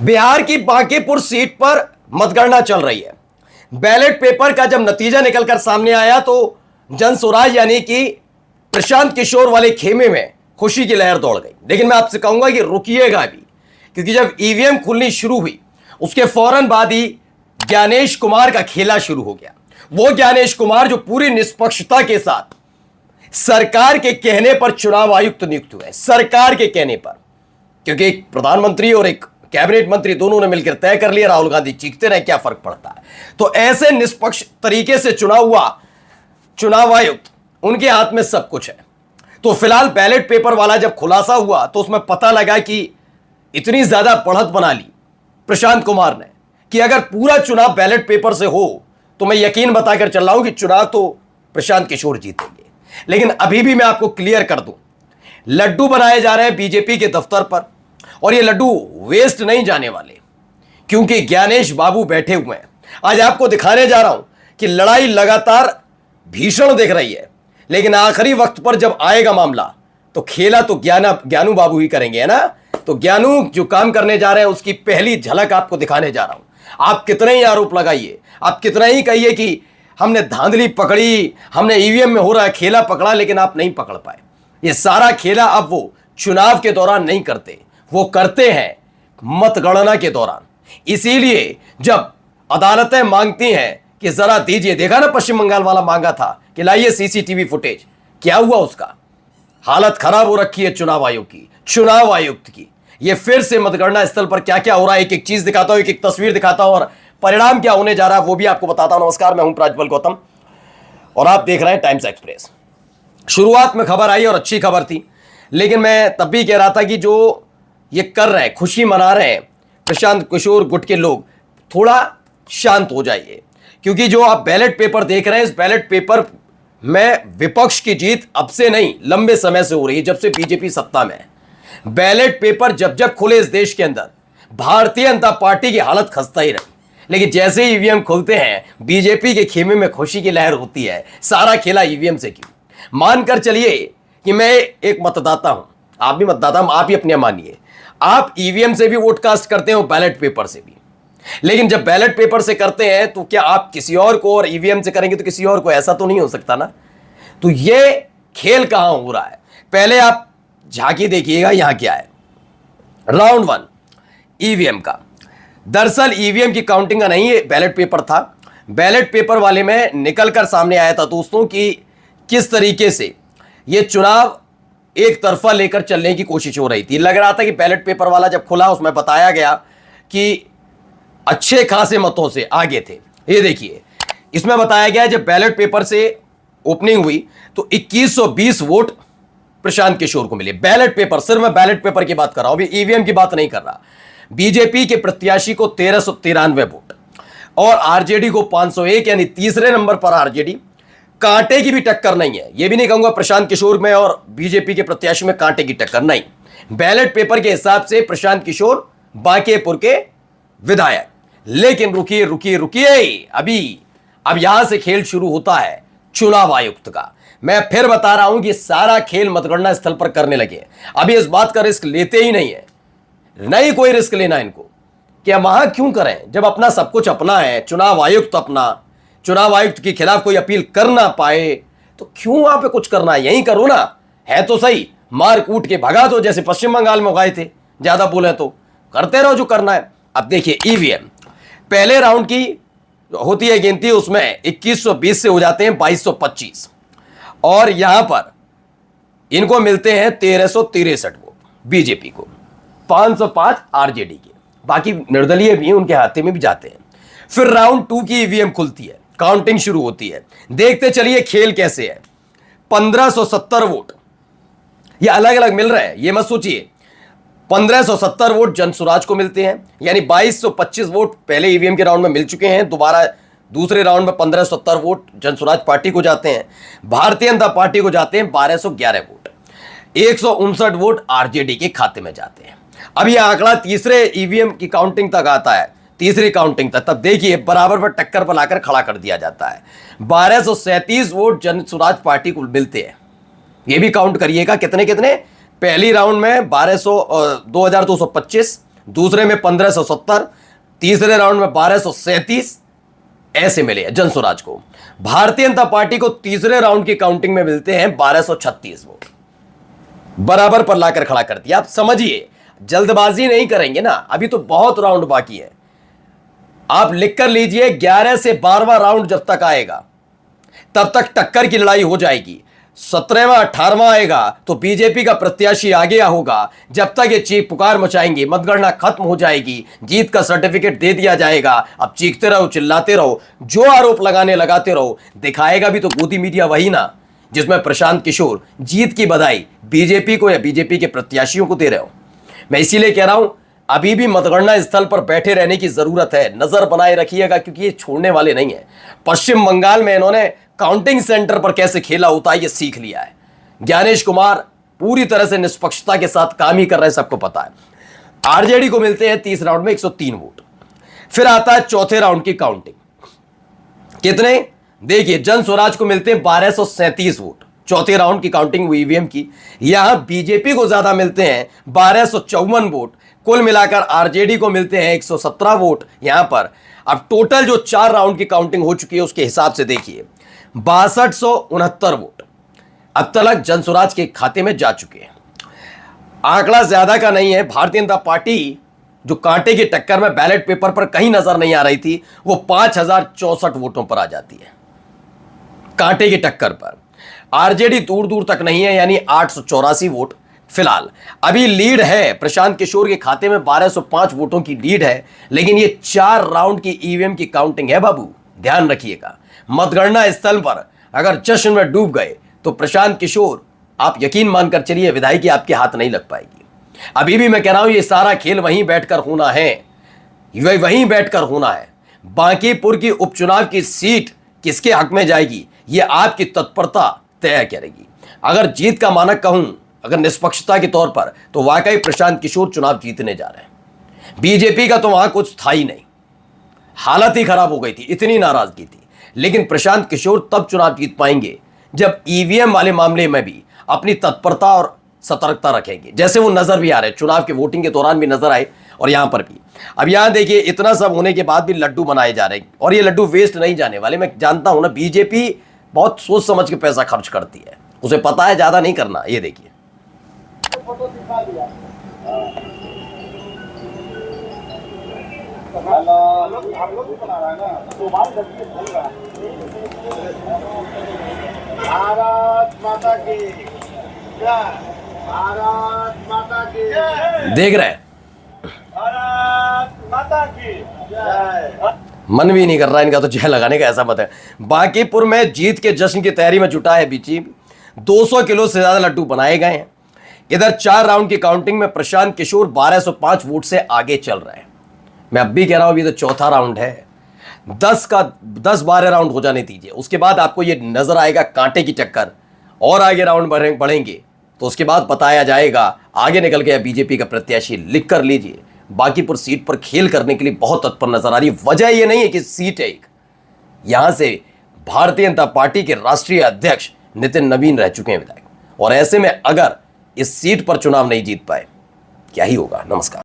बिहार की बांकीपुर सीट पर मतगणना चल रही है। बैलेट पेपर का जब नतीजा निकलकर सामने आया तो जनसुराज यानी कि प्रशांत किशोर वाले खेमे में खुशी की लहर दौड़ गई। लेकिन मैं आपसे कहूंगा कि रुकिएगा भी, क्योंकि जब ईवीएम खुलनी शुरू हुई उसके फौरन बाद ही ज्ञानेश कुमार का खेला शुरू हो गया। वो ज्ञानेश कुमार जो पूरी निष्पक्षता के साथ सरकार के कहने पर चुनाव आयुक्त नियुक्त हुए, सरकार के कहने पर, क्योंकि एक प्रधानमंत्री और एक कैबिनेट मंत्री दोनों ने मिलकर तय कर लिया, राहुल गांधी चीखते रहे, क्या फर्क पड़ता है। तो ऐसे निष्पक्ष तरीके से चुनाव हुआ, चुनाव आयुक्त उनके हाथ में सब कुछ है। तो फिलहाल बैलेट पेपर वाला जब खुलासा हुआ तो उसमें पता लगा कि इतनी ज्यादा बढ़त बना ली प्रशांत कुमार ने कि अगर पूरा चुनाव बैलेट पेपर से हो तो मैं यकीन बताकर चल रहा हूं कि चुनाव तो प्रशांत किशोर जीतेंगे। लेकिन अभी भी मैं आपको क्लियर कर दूं, लड्डू बनाए जा रहे हैं बीजेपी के दफ्तर पर, और ये लड्डू वेस्ट नहीं जाने वाले, क्योंकि ज्ञानेश बाबू बैठे हुए हैं। आज आपको दिखाने जा रहा हूं कि लड़ाई लगातार भीषण दिख रही है, लेकिन आखिरी वक्त पर जब आएगा मामला तो खेला तो ज्ञानू बाबू ही करेंगे, है ना। तो ज्ञानू जो काम करने जा रहे हैं उसकी पहली झलक आपको दिखाने जा रहा हूं। आप कितने ही आरोप लगाइए, आप कितना ही कहिए कि हमने धांधली पकड़ी, हमने ईवीएम में हो रहा है खेला पकड़ा, लेकिन आप नहीं पकड़ पाए। ये सारा खेला अब वो चुनाव के दौरान नहीं करते, वो करते हैं मतगणना के दौरान। इसीलिए जब अदालतें मांगती हैं कि जरा दीजिए, देखा ना पश्चिम बंगाल वाला मांगा था कि लाइए सीसीटीवी फुटेज, क्या हुआ उसका? हालत खराब हो रखी है चुनाव आयोग की, चुनाव आयुक्त की। ये फिर से मतगणना स्थल पर क्या क्या हो रहा है, एक एक चीज दिखाता हूं, एक एक तस्वीर दिखाता हूं, और परिणाम क्या होने जा रहा है वो भी आपको बताता हूं। नमस्कार, मैं हूं प्राज्वल गौतम और आप देख रहे हैं टाइम्स एक्सप्रेस। शुरुआत में खबर आई और अच्छी खबर थी, लेकिन मैं तब भी कह रहा था कि जो ये कर रहे हैं, खुशी मना रहे हैं प्रशांत किशोर गुट के लोग, थोड़ा शांत हो जाइए। क्योंकि जो आप बैलेट पेपर देख रहे हैं, इस बैलेट पेपर में विपक्ष की जीत अब से नहीं, लंबे समय से हो रही है, जब से बीजेपी सत्ता में है। बैलेट पेपर जब जब खुले इस देश के अंदर, भारतीय जनता पार्टी की हालत खस्ता ही रही। लेकिन जैसे ही ईवीएम खुलते हैं, बीजेपी के खेमे में खुशी की लहर होती है। सारा खेला ईवीएम से क्यों? मानकर चलिए कि मैं एक मतदाता हूं, आप भी मतदाता, आप ही अपने मानिए, आप ईवीएम से भी वोट कास्ट करते हो, बैलेट पेपर से भी। लेकिन जब बैलेट पेपर से करते हैं तो क्या आप किसी और को, और ईवीएम से करेंगे तो किसी और को? ऐसा तो नहीं हो सकता ना। तो ये खेल कहां हो रहा है, पहले आप झांकी देखिएगा। यहां क्या है, राउंड 1 ईवीएम का। दरअसल ईवीएम की काउंटिंग का नहीं, ये बैलेट पेपर था। बैलेट पेपर वाले में निकलकर सामने आया था दोस्तों कि किस तरीके से ये चुनाव एक तरफा लेकर चलने की कोशिश हो रही थी। लग रहा था कि बैलेट पेपर वाला जब खुला उसमें बताया गया कि अच्छे खासे मतों से आगे थे। ये देखिए, इसमें बताया गया जब बैलेट पेपर से ओपनिंग हुई तो 2120 वोट प्रशांत किशोर को मिले। बैलेट पेपर, सिर्फ मैं बैलेट पेपर की बात कर रहा हूं, अभी ईवीएम की बात नहीं कर रहा। बीजेपी के प्रत्याशी को 1393 वोट और आरजेडी को 501, यानी तीसरे नंबर पर आरजेडी। कांटे की भी टक्कर नहीं है, यह भी नहीं कहूंगा प्रशांत किशोर में और बीजेपी के प्रत्याशी में कांटे की टक्कर नहीं। बैलेट पेपर के हिसाब से प्रशांत किशोर बांकीपुर के विधायक। लेकिन रुकिए रुकिए रुकिए, अब यहां से खेल शुरू होता है चुनाव आयुक्त का। मैं फिर बता रहा हूं कि सारा खेल मतगणना स्थल पर करने लगे। अभी इस बात का रिस्क लेते ही नहीं है, नहीं कोई रिस्क लेना इनको कि हम वहां क्यों करें जब अपना सब कुछ अपना है। चुनाव आयुक्त अपना, चुनाव आयुक्त के खिलाफ कोई अपील कर ना पाए तो क्यों वहां पे कुछ करना है, यहीं करो ना। है तो सही, मार कूट के भगा दो, जैसे पश्चिम बंगाल में गए थे। ज्यादा बोले तो करते रहो जो करना है। अब देखिए ईवीएम पहले राउंड की होती है गिनती, उसमें 2120 से हो जाते हैं 2225, और यहां पर इनको मिलते हैं 1363 वोट, बीजेपी को 505 आरजेडी के, बाकी निर्दलीय भी उनके हाथे में भी जाते हैं। फिर राउंड 2 की ईवीएम खुलती है, काउंटिंग शुरू होती है। देखते चलिए खेल कैसे है। 1570 वोट ये अलग अलग मिल रहे हैं, ये मत सोचिए। 1570 वोट जनसुराज को मिलते हैं, यानी 2225 वोट पहले ईवीएम के राउंड में मिल चुके हैं। दोबारा दूसरे राउंड में 1570 वोट जनसुराज पार्टी को जाते हैं, भारतीय जनता पार्टी को जाते हैं 1211 वोट, 159 वोट आरजेडी के खाते में जाते हैं। अब यह आंकड़ा तीसरे ईवीएम की काउंटिंग तक आता है, तीसरी काउंटिंग तक, तब देखिए बराबर पर टक्कर पर लाकर खड़ा कर दिया जाता है। 1237 वोट जनसुराज पार्टी को मिलते हैं। यह भी काउंट करिएगा कितने कितने, पहली राउंड में 2225, दूसरे में 1570, तीसरे राउंड में 1237 ऐसे मिले हैं जनसुराज को। भारतीय जनता पार्टी को तीसरे राउंड की काउंटिंग में मिलते हैं 1236 वोट, बराबर पर लाकर खड़ा कर दिया। आप समझिए, जल्दबाजी नहीं करेंगे ना, अभी तो बहुत राउंड बाकी है। आप लिख कर लीजिए 11 से 12वां राउंड जब तक आएगा तब तक टक्कर की लड़ाई हो जाएगी। 17वां 18वां आएगा तो बीजेपी का प्रत्याशी आगे होगा। जब तक ये चीख पुकार मचाएंगे, मतगणना खत्म हो जाएगी, जीत का सर्टिफिकेट दे दिया जाएगा। अब चीखते रहो, चिल्लाते रहो, जो आरोप लगाते रहो। दिखाएगा भी तो गोदी मीडिया वही ना, जिसमें प्रशांत किशोर जीत की बधाई बीजेपी को या बीजेपी के प्रत्याशियों को दे रहे हो। मैं इसीलिए कह रहा हूं, अभी भी मतगणना स्थल पर बैठे रहने की जरूरत है, नजर बनाए रखिएगा, क्योंकि ये छोड़ने वाले नहीं है। पश्चिम बंगाल में इन्होंने काउंटिंग सेंटर पर कैसे खेला होता है ये सीख लिया है। ज्ञानेश कुमार पूरी तरह से निष्पक्षता के साथ काम ही कर रहे हैं, सबको पता है। आरजेडी को मिलते हैं 30 राउंड में 103 वोट। फिर आता है चौथे राउंड की काउंटिंग, कितने देखिए, जनस्वराज को मिलते हैं 1237 वोट। चौथे राउंड की काउंटिंग हुई ईवीएम की, यहां बीजेपी को ज्यादा मिलते हैं 1254 वोट। कुल मिलाकर आरजेडी को मिलते हैं 117 वोट यहां पर। अब टोटल जो 4 राउंड की काउंटिंग हो चुकी है उसके हिसाब से देखिए 6269 वोट अब तक जनस्वराज के खाते में जा चुके हैं। आंकड़ा ज्यादा का नहीं है। भारतीय जनता पार्टी जो कांटे की टक्कर में बैलेट पेपर पर कहीं नजर नहीं आ रही थी, वो 5064 वोटों पर आ जाती है कांटे की टक्कर पर। आरजेडी दूर दूर तक नहीं है, यानी 884 वोट फिलहाल अभी लीड है। प्रशांत किशोर के खाते में 1205 वोटों की लीड है, लेकिन ये 4 राउंड की ईवीएम की काउंटिंग है बाबू, ध्यान रखिएगा। मतगणना स्थल पर अगर जश्न में डूब गए तो प्रशांत किशोर, आप यकीन मानकर चलिए, विधायकी आपके हाथ नहीं लग पाएगी। अभी भी मैं कह रहा हूं, ये सारा खेल वहीं बैठकर होना है, वहीं बैठकर होना है। बांकीपुर की उपचुनाव की सीट किसके हक में जाएगी, ये आपकी तत्परता तय करेगी। अगर जीत का मानक कहूं, अगर निष्पक्षता के तौर पर, तो वाकई प्रशांत किशोर चुनाव जीतने जा रहे हैं। बीजेपी का तो वहां कुछ था ही नहीं, हालत ही खराब हो गई थी, इतनी नाराजगी थी। लेकिन प्रशांत किशोर तब चुनाव जीत पाएंगे जब ईवीएम वाले मामले में भी अपनी तत्परता और सतर्कता रखेंगे, जैसे वो नजर भी आ रहे, चुनाव के वोटिंग के दौरान भी नजर आए और यहां पर भी। अब यहां देखिए, इतना सब होने के बाद भी लड्डू बनाए जा रहे हैं, और ये लड्डू वेस्ट नहीं जाने वाले। मैं जानता हूं ना, बीजेपी बहुत सोच समझ के पैसा खर्च करती है, उसे पता है ज्यादा नहीं करना। ये देखिए, भारत माता की जय, भारत माता की जय। देख रहे हैं, भारत माता की जय। मन भी नहीं कर रहा इनका तो जय लगाने का, ऐसा मत है। बांकीपुर में जीत के जश्न की तैयारी में जुटा है बीजेपी। 200 किलो से ज्यादा लड्डू बनाए गए हैं। इधर 4 राउंड की काउंटिंग में प्रशांत किशोर 1205 वोट से आगे चल रहे हैं। मैं अब भी कह रहा हूं, अभी तो चौथा राउंड है, 10-12 राउंड हो जाने दीजिए, उसके बाद आपको ये नजर आएगा कांटे की टक्कर। और आगे राउंड बढ़ेंगे तो उसके बाद बताया जाएगा आगे निकल गया बीजेपी का प्रत्याशी। लिख कर लीजिए, बांकीपुर सीट पर खेल करने के लिए बहुत तत्पर नजर आ रही है। वजह यह नहीं है कि सीट है एक, यहां से भारतीय जनता पार्टी के राष्ट्रीय अध्यक्ष नितिन नवीन रह चुके हैं विधायक, और ऐसे में अगर इस सीट पर चुनाव नहीं जीत पाए, क्या ही होगा। नमस्कार।